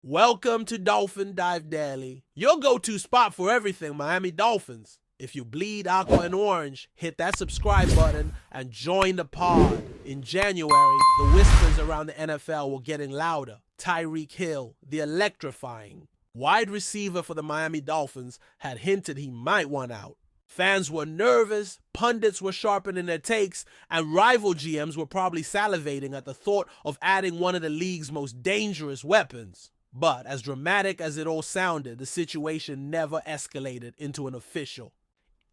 Welcome to Dolphin Dive Daily, your go-to spot for everything Miami Dolphins. If you bleed aqua and orange, hit that subscribe button and join the pod. In January, the whispers around the NFL were getting louder. Tyreek Hill, the electrifying wide receiver for the Miami Dolphins, had hinted he might want out. Fans were nervous, pundits were sharpening their takes, and rival GMs were probably salivating at the thought of adding one of the league's most dangerous weapons. But as dramatic as it all sounded, the situation never escalated into an official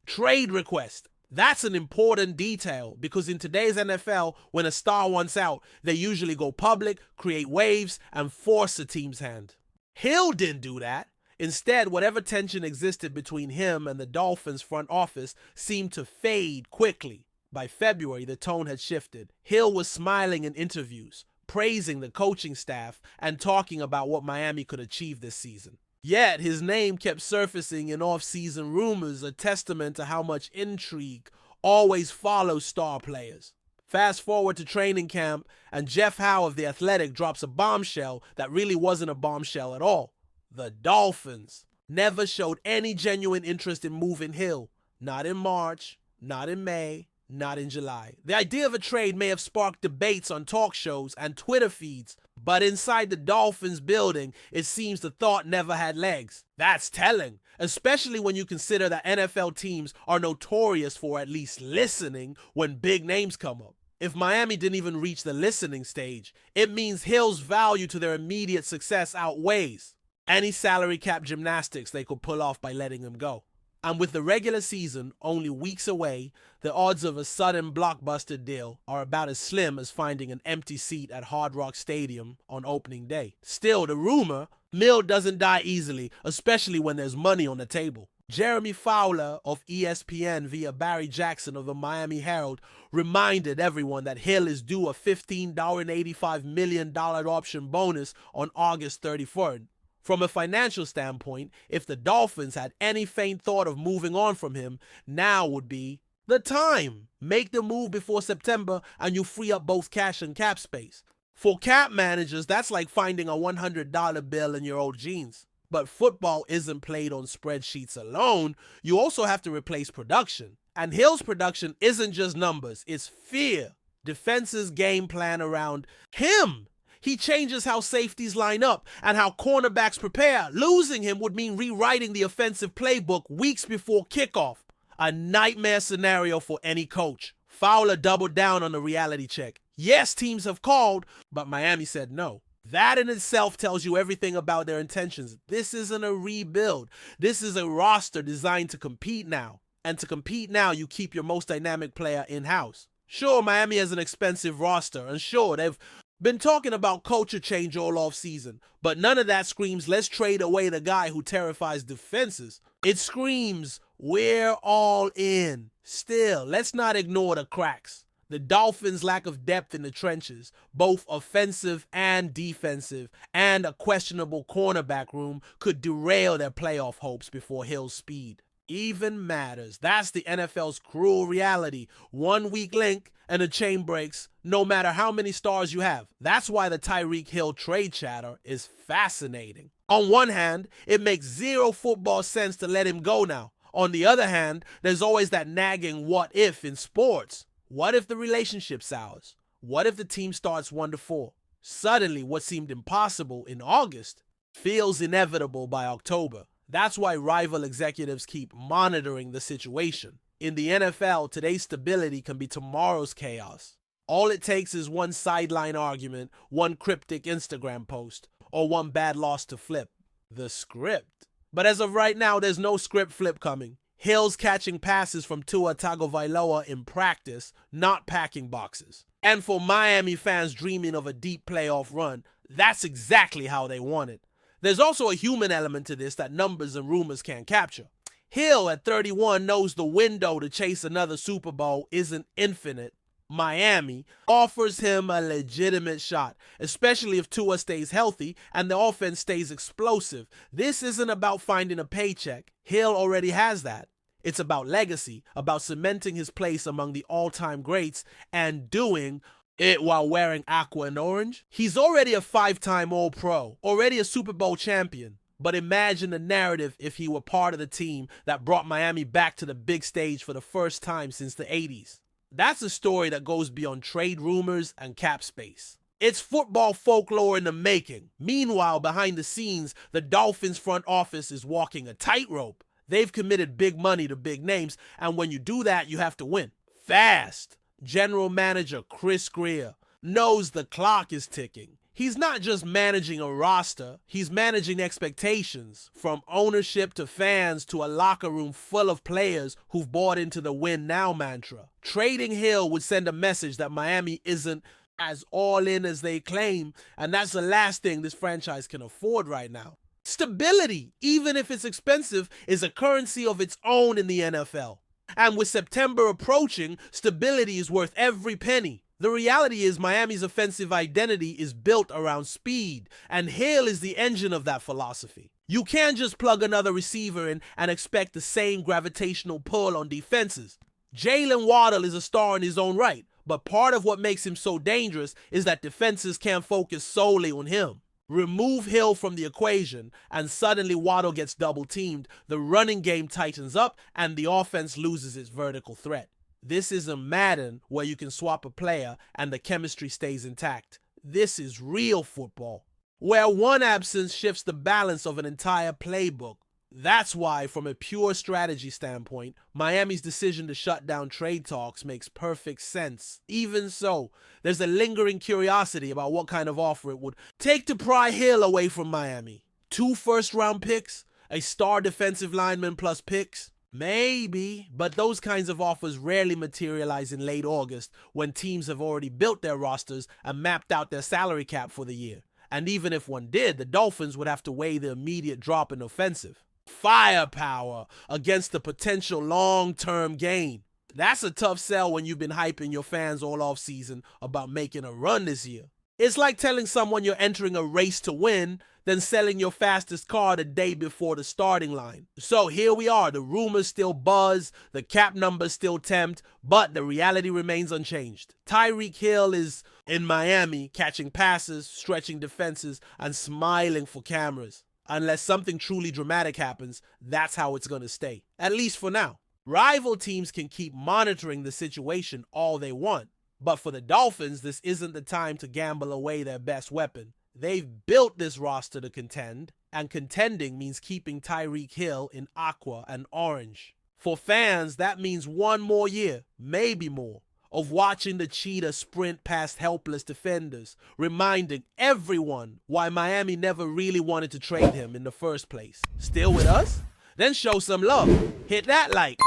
trade request. That's an important detail because in today's NFL, when a star wants out, they usually go public, create waves, and force a team's hand. Hill didn't do that. Instead, whatever tension existed between him and the Dolphins front office seemed to fade quickly. By February, the tone had shifted. Hill was smiling in interviews, praising the coaching staff, and talking about what Miami could achieve this season. Yet, his name kept surfacing in off-season rumors, a testament to how much intrigue always follows star players. Fast forward to training camp, and Jeff Howe of The Athletic drops a bombshell that really wasn't a bombshell at all. The Dolphins never showed any genuine interest in moving Hill. Not in March, not in May, not in July. The idea of a trade may have sparked debates on talk shows and Twitter feeds, but inside the Dolphins building, it seems the thought never had legs. That's telling, especially when you consider that NFL teams are notorious for at least listening when big names come up. If Miami didn't even reach the listening stage, it means Hill's value to their immediate success outweighs any salary cap gymnastics they could pull off by letting him go. And with the regular season only weeks away, the odds of a sudden blockbuster deal are about as slim as finding an empty seat at Hard Rock Stadium on opening day. Still, the rumor mill doesn't die easily, especially when there's money on the table. Jeremy Fowler of ESPN via Barry Jackson of the Miami Herald reminded everyone that Hill is due a $15.85 million option bonus on August 31st. From a financial standpoint, if the Dolphins had any faint thought of moving on from him, now would be the time. Make the move before September and you free up both cash and cap space. For cap managers, that's like finding a $100 bill in your old jeans. But football isn't played on spreadsheets alone. You also have to replace production. And Hill's production isn't just numbers, it's fear. Defenses game plan around him. He changes how safeties line up and how cornerbacks prepare. Losing him would mean rewriting the offensive playbook weeks before kickoff. A nightmare scenario for any coach. Fowler doubled down on the reality check. Yes, teams have called, but Miami said no. That in itself tells you everything about their intentions. This isn't a rebuild. This is a roster designed to compete now. And to compete now, you keep your most dynamic player in-house. Sure, Miami has an expensive roster, and sure, they've been talking about culture change all off season, but none of that screams let's trade away the guy who terrifies defenses. It screams we're all in. Still, let's not ignore the cracks. The Dolphins' lack of depth in the trenches, both offensive and defensive, and a questionable cornerback room could derail their playoff hopes before Hill's speed even matters. That's the NFL's cruel reality. One weak link and the chain breaks, no matter how many stars you have. That's why the Tyreek Hill trade chatter is fascinating. On one hand, it makes zero football sense to let him go now. On the other hand, there's always that nagging what if in sports. What if the relationship sours? What if the team starts 1-4? Suddenly, what seemed impossible in August feels inevitable by October. That's why rival executives keep monitoring the situation. In the NFL, today's stability can be tomorrow's chaos. All it takes is one sideline argument, one cryptic Instagram post, or one bad loss to flip the script. But as of right now, there's no script flip coming. Hill's catching passes from Tua Tagovailoa in practice, not packing boxes. And for Miami fans dreaming of a deep playoff run, that's exactly how they want it. There's also a human element to this that numbers and rumors can't capture. Hill at 31 knows the window to chase another Super Bowl isn't infinite. Miami offers him a legitimate shot, especially if Tua stays healthy and the offense stays explosive. This isn't about finding a paycheck. Hill already has that. It's about legacy, about cementing his place among the all-time greats and doing it while wearing aqua and orange? He's already a 5-time All-Pro, already a Super Bowl champion. But imagine the narrative if he were part of the team that brought Miami back to the big stage for the first time since the 80s. That's a story that goes beyond trade rumors and cap space. It's football folklore in the making. Meanwhile, behind the scenes, the Dolphins front office is walking a tightrope. They've committed big money to big names, and when you do that, you have to win fast. General Manager Chris Greer knows the clock is ticking. He's not just managing a roster, he's managing expectations, from ownership to fans to a locker room full of players who've bought into the win now mantra. Trading Hill would send a message that Miami isn't as all in as they claim, and that's the last thing this franchise can afford right now. Stability, even if it's expensive, is a currency of its own in the NFL. And with September approaching, stability is worth every penny. The reality is Miami's offensive identity is built around speed, and Hill is the engine of that philosophy. You can't just plug another receiver in and expect the same gravitational pull on defenses. Jalen Waddle is a star in his own right, but part of what makes him so dangerous is that defenses can't focus solely on him. Remove Hill from the equation, and suddenly Waddle gets double-teamed, the running game tightens up, and the offense loses its vertical threat. This isn't Madden, where you can swap a player and the chemistry stays intact. This is real football, where one absence shifts the balance of an entire playbook. That's why, from a pure strategy standpoint, Miami's decision to shut down trade talks makes perfect sense. Even so, there's a lingering curiosity about what kind of offer it would take to pry Hill away from Miami. 2 first-round picks? A star defensive lineman plus picks? Maybe, but those kinds of offers rarely materialize in late August when teams have already built their rosters and mapped out their salary cap for the year. And even if one did, the Dolphins would have to weigh the immediate drop in offensive firepower against the potential long-term gain. That's a tough sell when you've been hyping your fans all offseason about making a run this year. It's like telling someone you're entering a race to win, then selling your fastest car the day before the starting line. So here we are, the rumors still buzz, the cap numbers still tempt, but the reality remains unchanged. Tyreek Hill is in Miami, catching passes, stretching defenses, and smiling for cameras. Unless something truly dramatic happens, that's how it's going to stay, at least for now. Rival teams can keep monitoring the situation all they want, but for the Dolphins, this isn't the time to gamble away their best weapon. They've built this roster to contend, and contending means keeping Tyreek Hill in aqua and orange. For fans, that means one more year, maybe more, of watching the cheetah sprint past helpless defenders, reminding everyone why Miami never really wanted to trade him in the first place. Still with us? Then show some love. Hit that like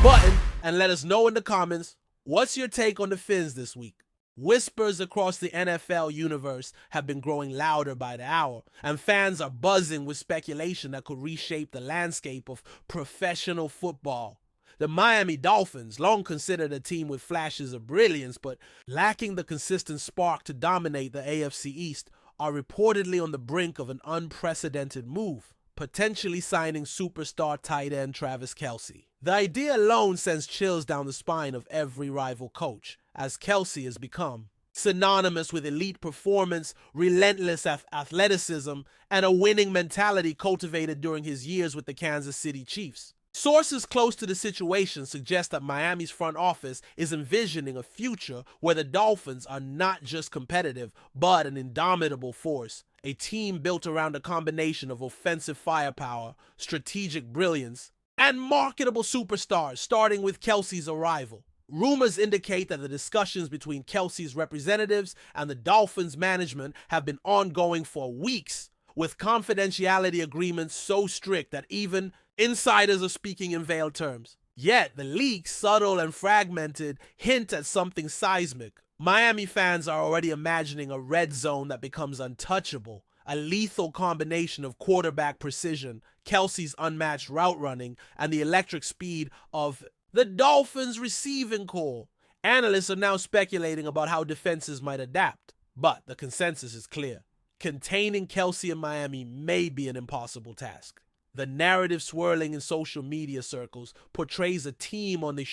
button and let us know in the comments, what's your take on the Fins this week? Whispers across the NFL universe have been growing louder by the hour, and fans are buzzing with speculation that could reshape the landscape of professional football. The Miami Dolphins, long considered a team with flashes of brilliance but lacking the consistent spark to dominate the AFC East, are reportedly on the brink of an unprecedented move, potentially signing superstar tight end Travis Kelce. The idea alone sends chills down the spine of every rival coach, as Kelce has become synonymous with elite performance, relentless athleticism, and a winning mentality cultivated during his years with the Kansas City Chiefs. Sources close to the situation suggest that Miami's front office is envisioning a future where the Dolphins are not just competitive, but an indomitable force, a team built around a combination of offensive firepower, strategic brilliance, and marketable superstars, starting with Kelce's arrival. Rumors indicate that the discussions between Kelce's representatives and the Dolphins management have been ongoing for weeks, with confidentiality agreements so strict that even insiders are speaking in veiled terms. Yet, the leaks, subtle and fragmented, hint at something seismic. Miami fans are already imagining a red zone that becomes untouchable, a lethal combination of quarterback precision, Kelce's unmatched route running, and the electric speed of the Dolphins' receiving core. Analysts are now speculating about how defenses might adapt, but the consensus is clear. Containing Kelce in Miami may be an impossible task. The narrative swirling in social media circles portrays a team on the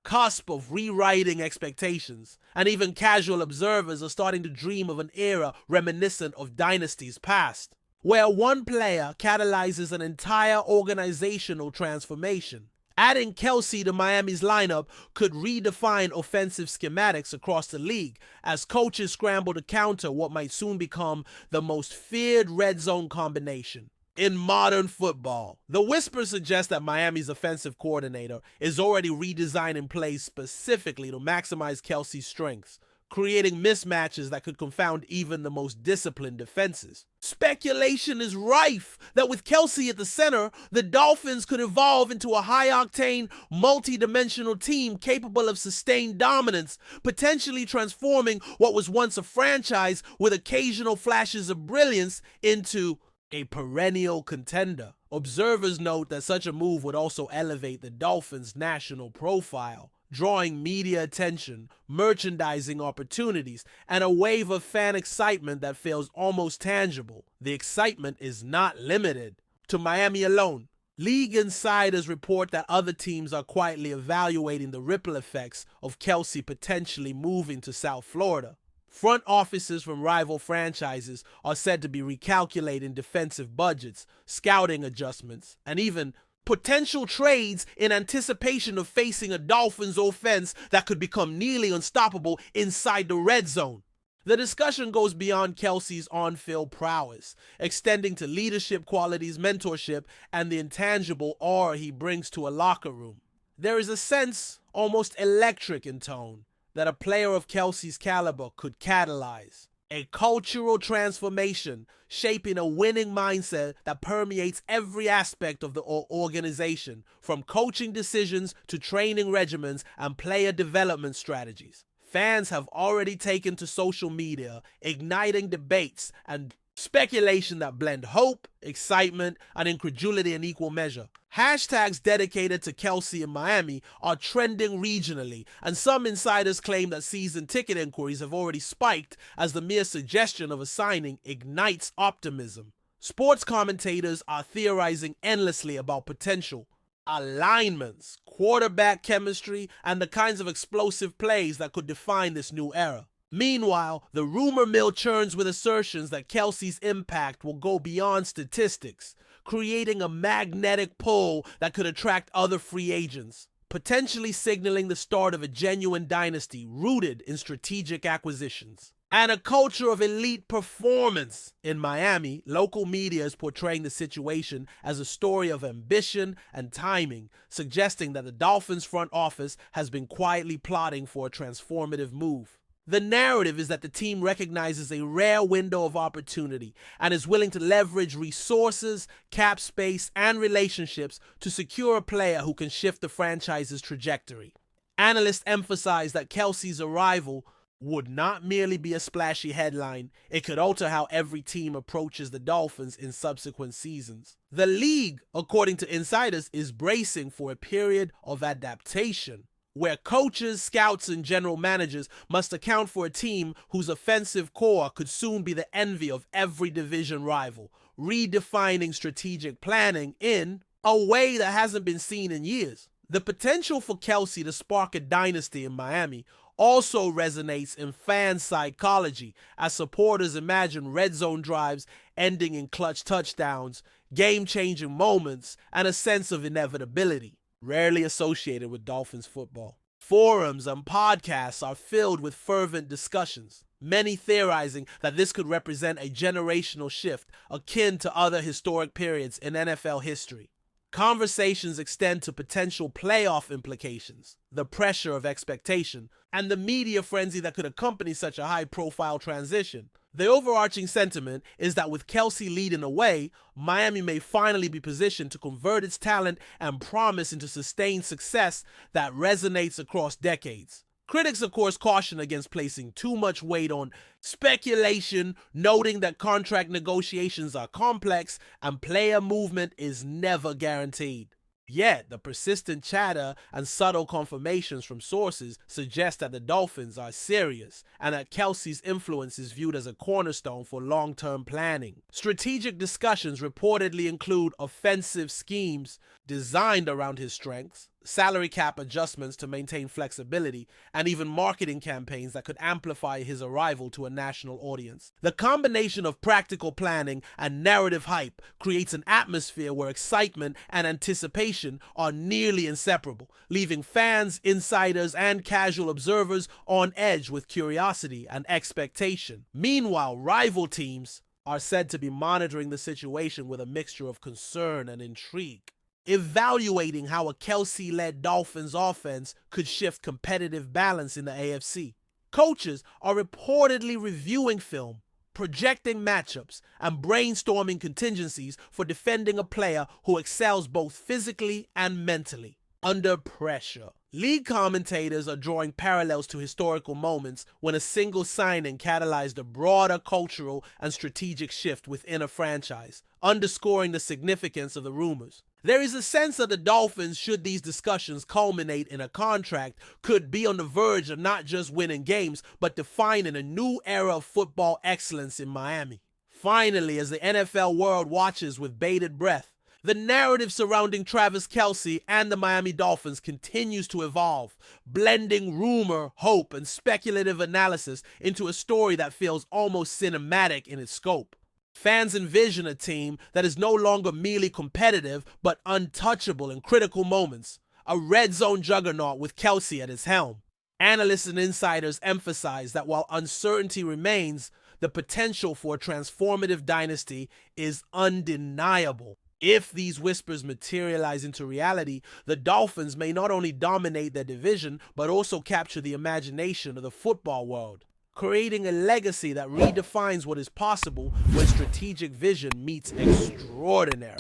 cusp of rewriting expectations, and even casual observers are starting to dream of an era reminiscent of dynasties past, where one player catalyzes an entire organizational transformation. Adding Kelce to Miami's lineup could redefine offensive schematics across the league as coaches scramble to counter what might soon become the most feared red zone combination in modern football. The whispers suggest that Miami's offensive coordinator is already redesigning plays specifically to maximize Kelce's strengths, creating mismatches that could confound even the most disciplined defenses. Speculation is rife that with Kelce at the center, the Dolphins could evolve into a high-octane, multi-dimensional team capable of sustained dominance, potentially transforming what was once a franchise with occasional flashes of brilliance into a perennial contender. Observers note that such a move would also elevate the Dolphins' national profile, drawing media attention, merchandising opportunities, and a wave of fan excitement that feels almost tangible. The excitement is not limited to Miami alone. League insiders report that other teams are quietly evaluating the ripple effects of Kelce potentially moving to South Florida. Front offices from rival franchises are said to be recalculating defensive budgets, scouting adjustments, and even potential trades in anticipation of facing a Dolphins offense that could become nearly unstoppable inside the red zone. The discussion goes beyond Kelce's on-field prowess, extending to leadership qualities, mentorship, and the intangible aura he brings to a locker room. There is a sense, almost electric in tone, that a player of Kelce's caliber could catalyze a cultural transformation, shaping a winning mindset that permeates every aspect of the organization, from coaching decisions to training regimens and player development strategies. Fans have already taken to social media, igniting debates and speculation that blend hope, excitement, and incredulity in equal measure. Hashtags dedicated to Kelce in Miami are trending regionally, and some insiders claim that season ticket inquiries have already spiked as the mere suggestion of a signing ignites optimism. Sports commentators are theorizing endlessly about potential alignments, quarterback chemistry, and the kinds of explosive plays that could define this new era. Meanwhile, the rumor mill churns with assertions that Kelce's impact will go beyond statistics, creating a magnetic pull that could attract other free agents, potentially signaling the start of a genuine dynasty rooted in strategic acquisitions. And a culture of elite performance. In Miami, local media is portraying the situation as a story of ambition and timing, suggesting that the Dolphins front office has been quietly plotting for a transformative move. The narrative is that the team recognizes a rare window of opportunity and is willing to leverage resources, cap space, and relationships to secure a player who can shift the franchise's trajectory. Analysts emphasize that Kelce's arrival would not merely be a splashy headline, it could alter how every team approaches the Dolphins in subsequent seasons. The league, according to insiders, is bracing for a period of adaptation, where coaches, scouts, and general managers must account for a team whose offensive core could soon be the envy of every division rival, redefining strategic planning in a way that hasn't been seen in years. The potential for Kelce to spark a dynasty in Miami also resonates in fan psychology, as supporters imagine red zone drives ending in clutch touchdowns, game-changing moments, and a sense of inevitability, rarely associated with Dolphins football. Forums and podcasts are filled with fervent discussions, many theorizing that this could represent a generational shift akin to other historic periods in NFL history. Conversations extend to potential playoff implications, the pressure of expectation, and the media frenzy that could accompany such a high-profile transition. The overarching sentiment is that with Kelce leading the way, Miami may finally be positioned to convert its talent and promise into sustained success that resonates across decades. Critics, of course, caution against placing too much weight on speculation, noting that contract negotiations are complex and player movement is never guaranteed. Yet, the persistent chatter and subtle confirmations from sources suggest that the Dolphins are serious and that Kelce's influence is viewed as a cornerstone for long-term planning. Strategic discussions reportedly include offensive schemes designed around his strengths, salary cap adjustments to maintain flexibility, and even marketing campaigns that could amplify his arrival to a national audience. The combination of practical planning and narrative hype creates an atmosphere where excitement and anticipation are nearly inseparable, leaving fans, insiders, and casual observers on edge with curiosity and expectation. Meanwhile, rival teams are said to be monitoring the situation with a mixture of concern and intrigue, evaluating how a Kelce-led Dolphins offense could shift competitive balance in the AFC. Coaches are reportedly reviewing film, projecting matchups, and brainstorming contingencies for defending a player who excels both physically and mentally under pressure. League commentators are drawing parallels to historical moments when a single signing catalyzed a broader cultural and strategic shift within a franchise, underscoring the significance of the rumors. There is a sense that the Dolphins, should these discussions culminate in a contract, could be on the verge of not just winning games, but defining a new era of football excellence in Miami. Finally, as the NFL world watches with bated breath, the narrative surrounding Travis Kelce and the Miami Dolphins continues to evolve, blending rumor, hope, and speculative analysis into a story that feels almost cinematic in its scope. Fans envision a team that is no longer merely competitive but untouchable in critical moments, a red zone juggernaut with Kelce at its helm. Analysts and insiders emphasize that while uncertainty remains, the potential for a transformative dynasty is undeniable. If these whispers materialize into reality, the Dolphins may not only dominate their division, but also capture the imagination of the football world, creating a legacy that redefines what is possible when strategic vision meets extraordinary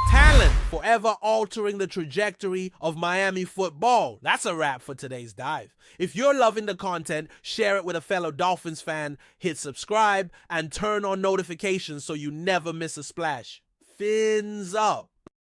talent, forever altering the trajectory of Miami football. That's a wrap for today's dive. If you're loving the content, share it with a fellow Dolphins fan, hit subscribe, and turn on notifications so you never miss a splash. Fins up.